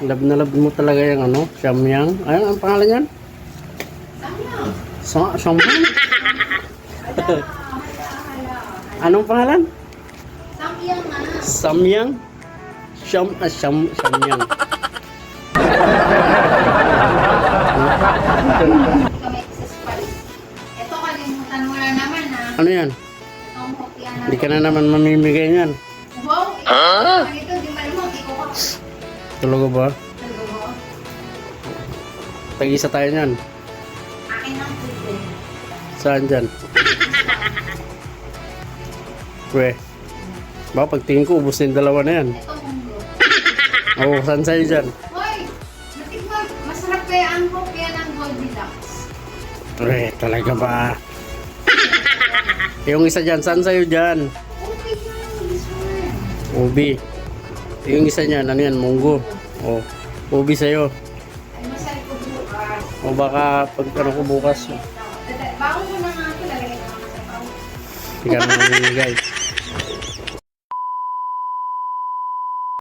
Love na love mo talaga yung ano, Samyang. Ayun, ang pangalan yan? Samyang? Anong pangalan? Samyang na. Samyang? Samyang. Kami exercise. Ito kalimutan mo na naman ha. Ano yan? Itong hopya na. Hindi ka na naman mamimigay niyan. Wow, ito di malamang. Iko ka. Talaga ba? Talaga mo. Tag-isa tayo niyan. Akin ang pwede. Saan dyan? Pwe. Ba, pagtingin ko, ubus na yung dalawa na yan. Ito mundo. Oo, saan sa'yo dyan? Hoy, matikman. Masarap kaya ang hopya ng Goldilocks. Pwe, talaga ba? Yung isa dyan, saan sa'yo dyan? Okay yan, this one. Ubi. Yung isa niyan, ano yan, munggo. O, ubi sa'yo. Ay, masarap ko bukas. O baka pag ano ko bukas, Bago ko na nga ito, lalagay ko naman sa bago. hindi ka na mamimigay.